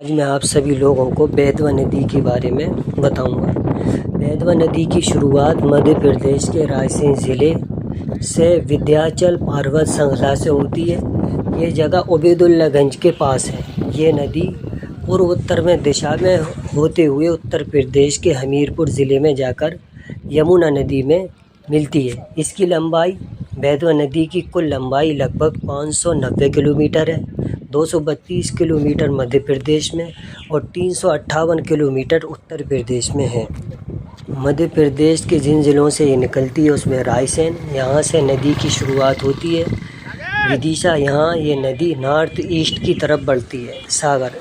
آج میں آپ سبھی لوگوں کو بیتوا ندی کے بارے میں بتاؤں گا۔ بیتوا ندی کی شروعات مدھیہ پردیش کے رائے ضلع سے ودھیاچل پروت شرنگلا سے ہوتی ہے۔ یہ جگہ عبید اللہ گنج کے پاس ہے۔ یہ ندی پورو اتر میں دشا میں ہوتے ہوئے اتر پردیش کے ہمیرپور ضلع میں جا کر یمنا ندی میں ملتی ہے۔ اس کی لمبائی بیتوا ندی کی کل لمبائی لگ بھگ 590 کلومیٹر ہے۔ 232 کلومیٹر مدھیہ پردیش میں اور 358 کلومیٹر اتر پردیش میں ہے۔ مدھیہ پردیش کے جن ضلعوں سے یہ نکلتی ہے اس میں رائے سین، یہاں سے ندی کی شروعات ہوتی ہے۔ ودیشا، یہاں یہ ندی نارتھ ایسٹ کی طرف بڑھتی ہے۔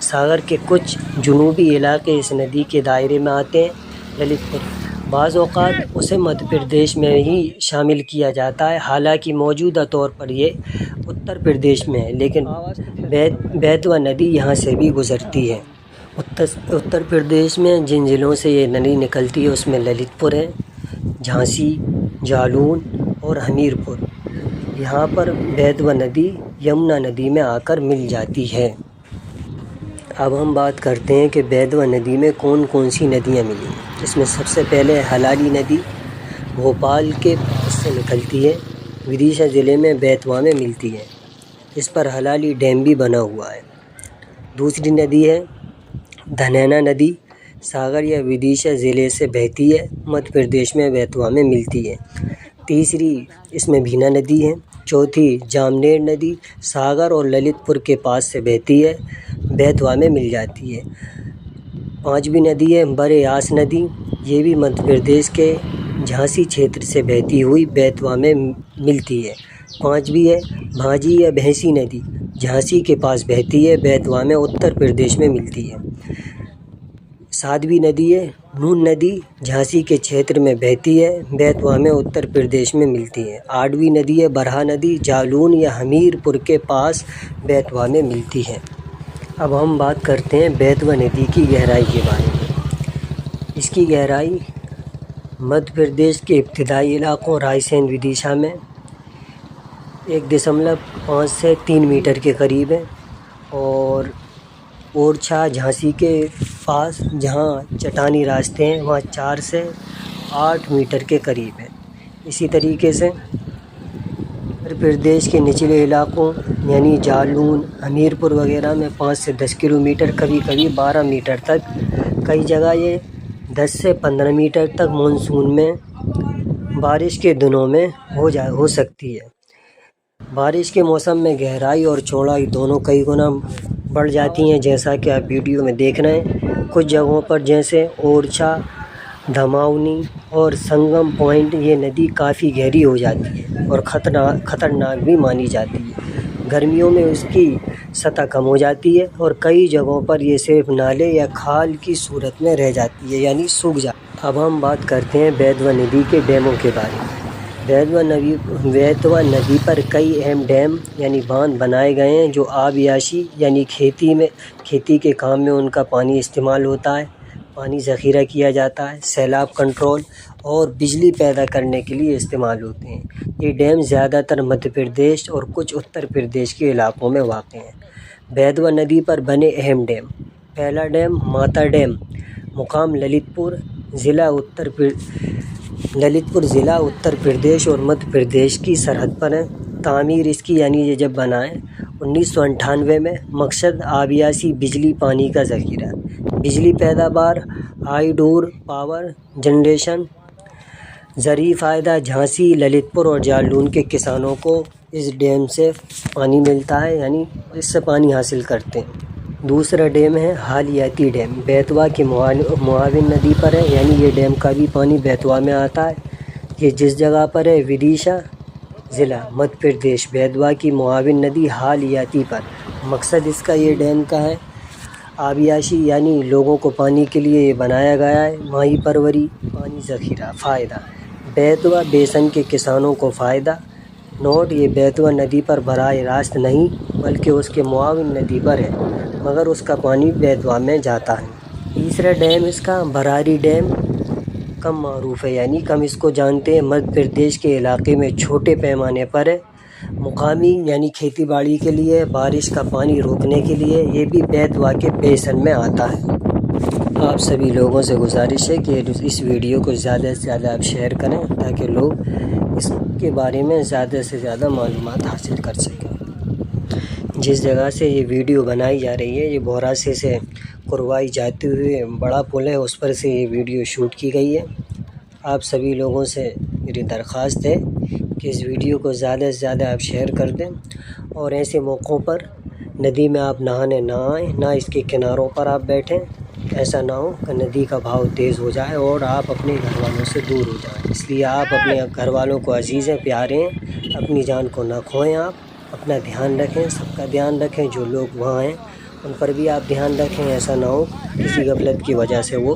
ساگر کے کچھ جنوبی علاقے اس ندی کے دائرے میں آتے ہیں۔ للت پور، بعض اوقات اسے مدھیہ پردیش میں ہی شامل کیا جاتا ہے، حالانکہ موجودہ طور پر یہ اتر پردیش میں ہے، لیکن بیتوا ندی یہاں سے بھی گزرتی ہے۔ اتر پردیش میں جن ضلعوں سے یہ ندی نکلتی ہے اس میں للت پور ہے، جھانسی، جالون اور ہمیرپور۔ یہاں پر بیتوا ندی یمنا ندی میں آ کر مل جاتی ہے۔ اب ہم بات کرتے ہیں کہ بیتوا ندی میں کون کون سی ندیاں ملی ہیں۔ اس میں سب سے پہلے ہلالی ندی بھوپال کے پاس سے نکلتی ہے، ودیشا ضلع میں بیتوا میں ملتی ہے۔ اس پر ہلالی ڈیم بھی بنا ہوا ہے۔ دوسری ندی ہے دھنینا ندی، ساگر یا ودیشا ضلع سے بہتی ہے، مدھیہ پردیش میں بیتوا میں ملتی ہے۔ تیسری اس میں بھینا ندی ہے۔ چوتھی جامنیر ندی، ساگر اور للت پور کے پاس سے بہتی ہے، بیتوا میں مل جاتی ہے۔ پانچویں ندی ہے برے یاس ندی، یہ بھی مدھیہ پردیش کے جھانسی چھیتر سے بہتی ہوئی بیتوا میں ملتی ہے۔ پانچویں ہے بھانجی یا بھینسی ندی، جھانسی کے پاس بہتی ہے، بیتوا میں اتر پردیش میں ملتی ہے۔ ساتویں ندی ہے نون ندی، جھانسی کے چھیتر میں بہتی ہے، بیتوا میں اتر پردیش میں ملتی ہے۔ آٹھویں ندی ہے برہا ندی، جالون یا ہمیرپور کے پاس بیتوا میں ملتی ہے۔ اب ہم بات کرتے ہیں بیتوا ندی کی گہرائی کے بارے میں۔ اس کی گہرائی مدھیہ پردیش کے ابتدائی علاقوں رائے سین ودیشا میں 1.5 سے 3 میٹر کے قریب ہے، اور اورچھا جھانسی کے پاس جہاں چٹانی راستے ہیں وہاں 4 سے 8 میٹر کے قریب ہے۔ اسی طریقے سے اتر پردیش کے نچلے علاقوں یعنی جالون، ہمیرپور وغیرہ میں 5 سے 10 کلومیٹر، کبھی کبھی 12 میٹر تک، کئی جگہ یہ 10 سے 15 میٹر تک مانسون میں بارش کے دنوں میں ہو سکتی ہے۔ بارش کے موسم میں گہرائی اور چوڑائی دونوں کئی گنا بڑھ جاتی ہیں، جیسا کہ آپ ویڈیو میں دیکھ رہے ہیں۔ کچھ جگہوں پر جیسے اورچھا، دھماؤنی اور سنگم پوائنٹ یہ ندی کافی گہری ہو جاتی ہے اور خطرناک بھی مانی جاتی ہے۔ گرمیوں میں اس کی سطح کم ہو جاتی ہے اور کئی جگہوں پر یہ صرف نالے یا کھال کی صورت میں رہ جاتی ہے، یعنی سوکھ جاتی ہے۔ اب ہم بات کرتے ہیں بیتوا ندی کے ڈیموں کے بارے میں۔ بیتوا ندی پر کئی اہم ڈیم یعنی باندھ بنائے گئے ہیں جو آبیاشی یعنی کھیتی کے کام میں ان کا پانی استعمال ہوتا ہے، پانی ذخیرہ کیا جاتا ہے، سیلاب کنٹرول اور بجلی پیدا کرنے کے لیے استعمال ہوتے ہیں۔ یہ ڈیم زیادہ تر مدھیہ پردیش اور کچھ اتر پردیش کے علاقوں میں واقع ہیں۔ بیتوا ندی پر بنے اہم ڈیم: پہلا ڈیم ماتا ڈیم، مقام للت پور، ضلع اتر پردیش اور مدھیہ پردیش کی سرحد پر ہے۔ تعمیر اس کی یعنی یہ جب بنا ہے 1998 میں۔ مقصد آبیاشی بجلی پانی کا ذخیرہ، بجلی پیداوار، ہائیڈور پاور جنریشن۔ زرعی فائدہ: جھانسی، للت پور اور جالون کے کسانوں کو اس ڈیم سے پانی ملتا ہے، یعنی اس سے پانی حاصل کرتے ہیں۔ دوسرا ڈیم ہے حالیاتی ڈیم، بیتوا کی معاون ندی پر ہے، یعنی یہ ڈیم کا بھی پانی بیتوا میں آتا ہے۔ یہ جس جگہ پر ہے ودیشا ضلع مدھیہ پردیش، بیتوا کی معاون ندی حالیاتی پر۔ مقصد اس کا یہ ڈیم کا ہے آبیاشی، یعنی لوگوں کو پانی کے لیے یہ بنایا گیا ہے، ماہی پروری، پانی ذخیرہ۔ فائدہ: بیتوا بیسن کے کسانوں کو فائدہ۔ نوٹ: یہ بیتوا ندی پر براہ راست نہیں بلکہ اس کے معاون ندی پر ہے، مگر اس کا پانی بیتوا میں جاتا ہے۔ تیسرا ڈیم اس کا براری ڈیم کم معروف ہے، یعنی کم اس کو جانتے ہیں، مدھیہ پردیش کے علاقے میں چھوٹے پیمانے پر ہے۔ مقامی یعنی کھیتی باڑی کے لیے بارش کا پانی روکنے کے لیے یہ بھی بیتوا کے بیسن میں آتا ہے۔ آپ سبھی لوگوں سے گزارش ہے کہ اس ویڈیو کو زیادہ سے زیادہ آپ شیئر کریں تاکہ لوگ اس کے بارے میں زیادہ سے زیادہ معلومات حاصل کر سکیں۔ جس جگہ سے یہ ویڈیو بنائی جا رہی ہے یہ بوراسی سے کروائی جاتے ہوئے بڑا پل ہے، اس پر سے یہ ویڈیو شوٹ کی گئی ہے۔ آپ سبھی لوگوں سے میری درخواست ہے کہ اس ویڈیو کو زیادہ سے زیادہ آپ شیئر کر دیں، اور ایسے موقعوں پر ندی میں آپ نہانے نہ آئیں، نہ اس کے کناروں پر آپ بیٹھیں۔ ایسا نہ ہو کہ ندی کا بہاؤ تیز ہو جائے اور آپ اپنے گھر والوں سے دور ہو جائیں۔ اس لیے آپ اپنے گھر والوں کو عزیز ہیں، پیارے ہیں، اپنی جان کو نہ کھوئیں۔ آپ اپنا دھیان رکھیں، سب کا دھیان رکھیں، جو لوگ وہاں ہیں ان پر بھی آپ دھیان رکھیں۔ ایسا نہ ہو کسی غفلت کی وجہ سے وہ